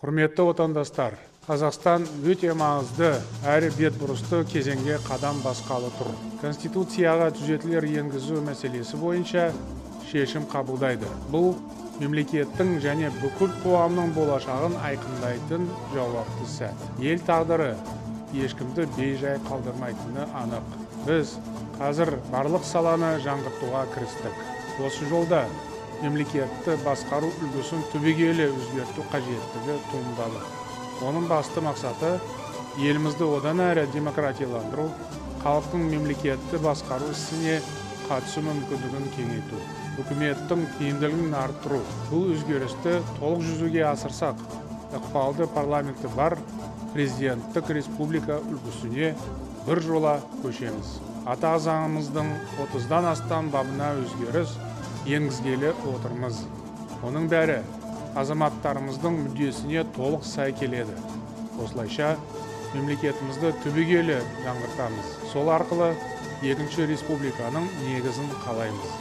Құрметті отандастар, Қазақстан өте маңызды әрі бетбұрысты кезеңге қадам басқалы тұр. Конституцияға түзетулер енгізу мәселесі бойынша шешім қабылдайды. Бұл мемлекеттің және бүкіл қоғамның болашағын айқындайтын жауапты сәт. Ел тағдыры ешкімді бейжай қалдырмайтыны анық. Біз қазір барлық саланы жаңғыртуға кірістік. Осы жолда мемлекетті басқару үлгісін түбегейлі өзгерту қажеттігі туындады. Оның басты мақсаты елімізді одан әрі демократияландыру, халықтың мемлекетті басқару ісіне қатысу мүмкіндігін кеңейту, үкіметтің тиімділігін арттыру. Бұл өзгерісті толық жүзеге асырсақ, ықпалды парламенті бар президенттік республика үлгісіне бір жола көшеміз. Ата заңымыздың 30-дан астам бабына өзгеріс енгізгелі отырмыз. Оның бәрі азаматтарымыздың мүддесіне толық сай келеді. Осылайша мемлекетімізді түбегейлі жаңғыртамыз. Сол арқылы екінші республиканың негізін қалаймыз.